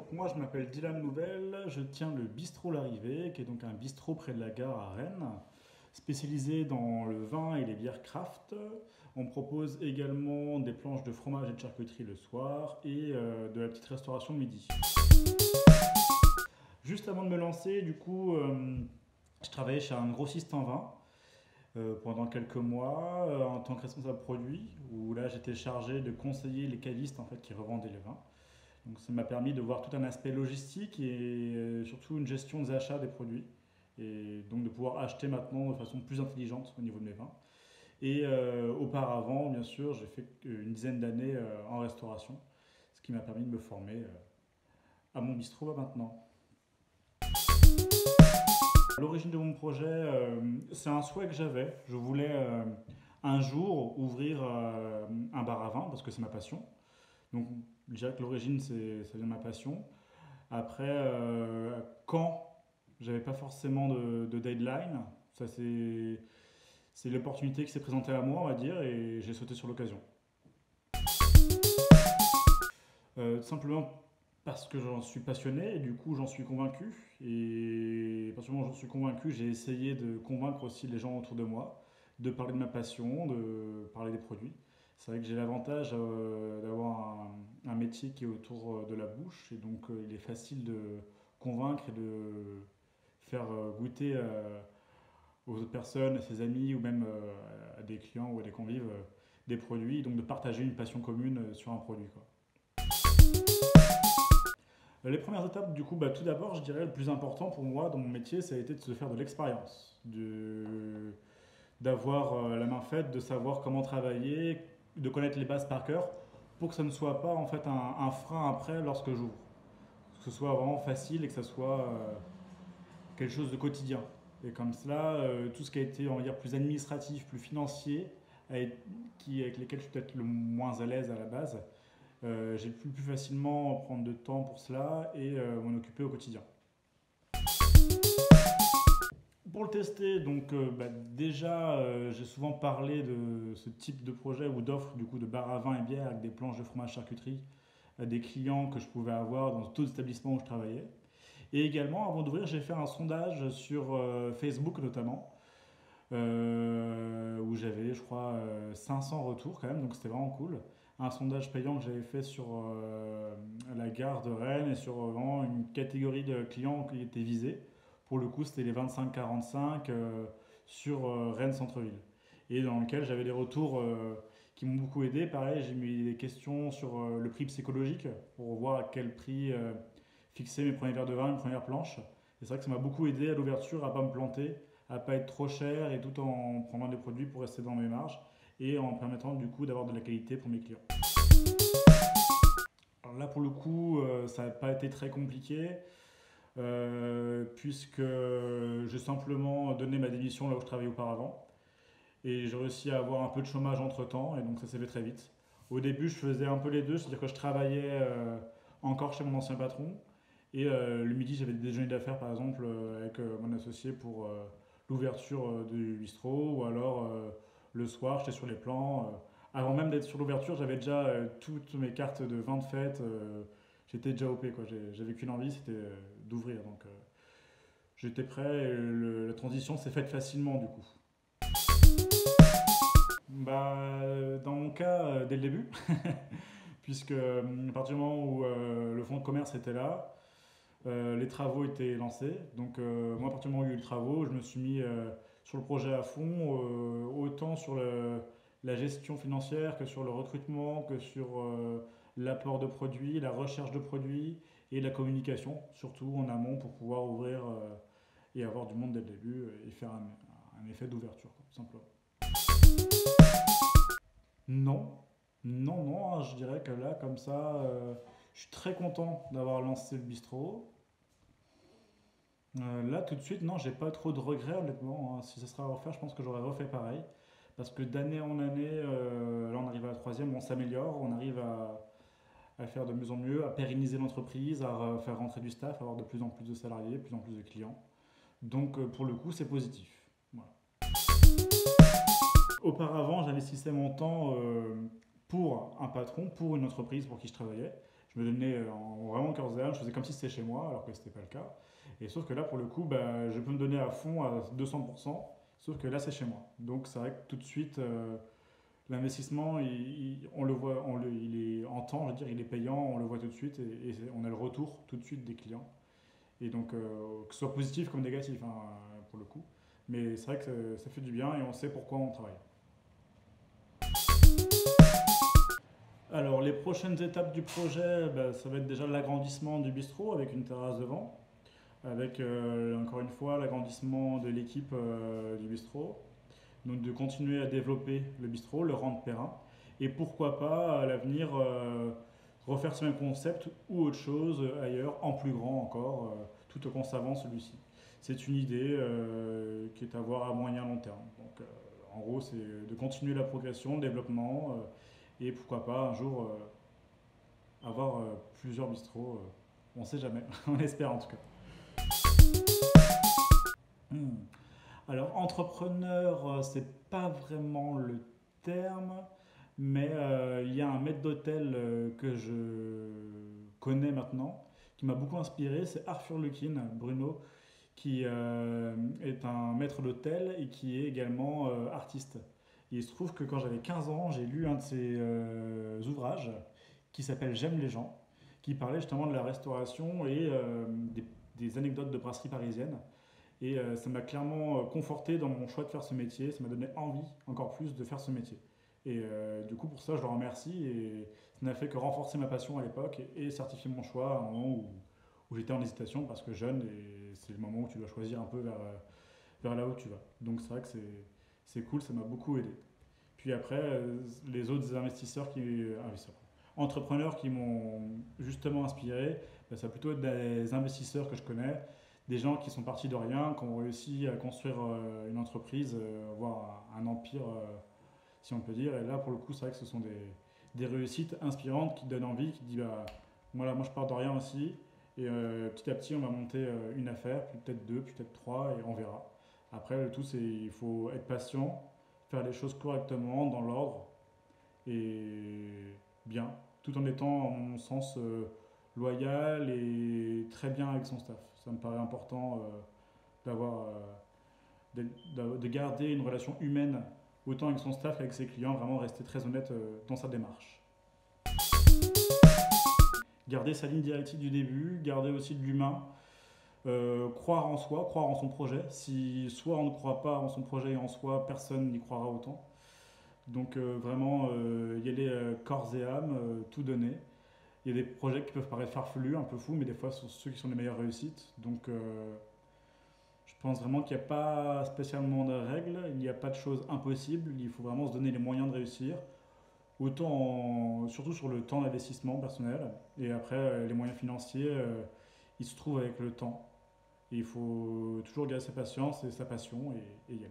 donc moi je m'appelle Dylan Nouvel, je tiens le bistrot L'Arrivée, qui est donc un bistrot près de la gare à Rennes, spécialisé dans le vin et les bières craft. On propose également des planches de fromage et de charcuterie le soir et de la petite restauration le midi. Juste avant de me lancer, du coup, je travaillais chez un grossiste en vin pendant quelques mois en tant que responsable produit, où là j'étais chargé de conseiller les cavistes en fait, qui revendaient les vins. Donc ça m'a permis de voir tout un aspect logistique et surtout une gestion des achats des produits. Et donc de pouvoir acheter maintenant de façon plus intelligente au niveau de mes vins. Et auparavant, bien sûr, j'ai fait une dizaine d'années en restauration, ce qui m'a permis de me former à mon bistrot maintenant. L'origine de mon projet, c'est un souhait que j'avais. Je voulais un jour ouvrir un bar à vin parce que c'est ma passion. Donc je dirais que l'origine, ça vient de ma passion. Après, quand j'avais pas forcément de deadline, ça c'est l'opportunité qui s'est présentée à moi, on va dire, et j'ai sauté sur l'occasion. Tout simplement parce que j'en suis passionné et du coup j'en suis convaincu. Et parce que j'en suis convaincu, j'ai essayé de convaincre aussi les gens autour de moi, de parler de ma passion, de parler des produits. C'est vrai que j'ai l'avantage d'avoir un métier qui est autour de la bouche et donc il est facile de convaincre et de faire goûter aux autres personnes, à ses amis ou même à des clients ou à des convives des produits, donc de partager une passion commune sur un produit, quoi. Les premières étapes, du coup, tout d'abord, je dirais le plus important pour moi dans mon métier, ça a été de se faire de l'expérience, d'avoir la main faite, de savoir comment travailler, de connaître les bases par cœur, pour que ça ne soit pas en fait un frein après lorsque j'ouvre. Que ce soit vraiment facile et que ça soit quelque chose de quotidien. Et comme cela, tout ce qui a été, on va dire, plus administratif, plus financier, avec lesquels je suis peut-être le moins à l'aise à la base, j'ai pu plus facilement prendre de temps pour cela et m'en occuper au quotidien. Pour le tester, donc déjà j'ai souvent parlé de ce type de projet ou d'offres du coup de bar à vin et bière avec des planches de fromage charcuterie à des clients que je pouvais avoir dans tous les établissements où je travaillais. Et également, avant d'ouvrir, j'ai fait un sondage sur Facebook notamment, où j'avais, je crois, 500 retours quand même, donc c'était vraiment cool. Un sondage payant que j'avais fait sur la gare de Rennes et sur vraiment une catégorie de clients qui étaient visés. Pour le coup, c'était les 25-45 sur Rennes Centre-Ville. Et dans lequel j'avais des retours qui m'ont beaucoup aidé. Pareil, j'ai mis des questions sur le prix psychologique pour voir à quel prix fixer mes premiers verres de vin, mes premières planches. Et c'est vrai que ça m'a beaucoup aidé à l'ouverture, à ne pas me planter, à ne pas être trop cher et tout en prenant des produits pour rester dans mes marges et en permettant du coup d'avoir de la qualité pour mes clients. Alors là pour le coup ça n'a pas été très compliqué puisque j'ai simplement donné ma démission là où je travaillais auparavant et j'ai réussi à avoir un peu de chômage entre temps et donc ça s'est fait très vite. Au début je faisais un peu les deux, c'est-à-dire que je travaillais encore chez mon ancien patron et le midi j'avais des déjeuners d'affaires par exemple avec mon associé pour l'ouverture du bistrot ou alors le soir j'étais sur les plans. Avant même d'être sur l'ouverture j'avais déjà toutes mes cartes de vin de fête, j'étais déjà OP quoi. J'avais qu'une envie c'était d'ouvrir donc j'étais prêt et la transition s'est faite facilement du coup. Dans mon cas, dès le début, puisque à partir du moment où le fonds de commerce était là, les travaux étaient lancés. Donc moi, à partir du moment où il y a eu les travaux, je me suis mis sur le projet à fond, autant sur la gestion financière que sur le recrutement, que sur l'apport de produits, la recherche de produits et la communication, surtout en amont pour pouvoir ouvrir et avoir du monde dès le début et faire un effet d'ouverture, quoi, tout simplement. Non, non, non, je dirais que là, comme ça, je suis très content d'avoir lancé le bistrot. Là, tout de suite, non, j'ai pas trop de regrets, honnêtement, hein. Si ça serait à refaire, je pense que j'aurais refait pareil. Parce que d'année en année, là, on arrive à la troisième, on s'améliore, on arrive à faire de mieux en mieux, à pérenniser l'entreprise, à faire rentrer du staff, à avoir de plus en plus de salariés, de plus en plus de clients. Donc, pour le coup, c'est positif. Voilà. Auparavant, j'investissais mon temps pour un patron, pour une entreprise pour qui je travaillais. Je me donnais en vraiment cœur et âme, je faisais comme si c'était chez moi, alors que c'était pas le cas. Et sauf que là, pour le coup, bah, je peux me donner à fond, à 200%, sauf que là, c'est chez moi. Donc c'est vrai que tout de suite, l'investissement, on le voit, il est en temps, je veux dire, il est payant, on le voit tout de suite, et on a le retour tout de suite des clients. Et donc, que ce soit positif comme négatif, hein, pour le coup. Mais c'est vrai que ça fait du bien et on sait pourquoi on travaille. Alors, les prochaines étapes du projet, bah, ça va être déjà l'agrandissement du bistrot avec une terrasse devant, avec encore une fois l'agrandissement de l'équipe du bistrot. Donc, de continuer à développer le bistrot, le rendre périn. Et pourquoi pas, à l'avenir, refaire ce même concept ou autre chose ailleurs, en plus grand encore, tout en conservant celui-ci. C'est une idée qui est à voir à moyen long terme. Donc, en gros, c'est de continuer la progression, le développement, et pourquoi pas un jour avoir plusieurs bistrots. On ne sait jamais, on espère en tout cas. Hmm. Alors, entrepreneur, c'est pas vraiment le terme, mais il y a un maître d'hôtel que je connais maintenant, qui m'a beaucoup inspiré, c'est Arthur Lukin, Bruno, qui est un maître d'hôtel et qui est également artiste. Et il se trouve que quand j'avais 15 ans, j'ai lu un de ses ouvrages qui s'appelle J'aime les gens, qui parlait justement de la restauration et des anecdotes de brasserie parisienne. Et ça m'a clairement conforté dans mon choix de faire ce métier. Ça m'a donné envie encore plus de faire ce métier. Et du coup, pour ça, je le remercie. Et ça n'a fait que renforcer ma passion à l'époque et certifier mon choix à un moment où j'étais en hésitation parce que jeune, et c'est le moment où tu dois choisir un peu vers là où tu vas. Donc c'est vrai que c'est cool, ça m'a beaucoup aidé. Puis après, les autres entrepreneurs qui m'ont justement inspiré, ben, ça va plutôt être des investisseurs que je connais, des gens qui sont partis de rien, qui ont réussi à construire une entreprise, voire un empire, si on peut dire. Et là, pour le coup, c'est vrai que ce sont des réussites inspirantes qui donnent envie, qui disent bah, voilà, moi je pars de rien aussi. Et petit à petit, on va monter une affaire, puis peut-être deux, puis peut-être trois, et on verra. Après, le tout, c'est il faut être patient, faire les choses correctement, dans l'ordre, et bien, tout en étant, à mon sens, loyal et très bien avec son staff. Ça me paraît important d'avoir, de garder une relation humaine autant avec son staff qu'avec ses clients, vraiment rester très honnête dans sa démarche. Garder sa ligne directive du début, garder aussi de l'humain, croire en soi, croire en son projet. Si soit on ne croit pas en son projet et en soi, personne n'y croira autant. Donc vraiment y aller corps et âme, tout donner. Il y a des projets qui peuvent paraître farfelus, un peu fous, mais des fois ce sont ceux qui sont les meilleures réussites. Donc je pense vraiment qu'il n'y a pas spécialement de règles, il n'y a pas de choses impossibles, il faut vraiment se donner les moyens de réussir. Surtout sur le temps d'investissement personnel. Et après, les moyens financiers, ils se trouvent avec le temps. Et il faut toujours garder sa patience et sa passion et y aller.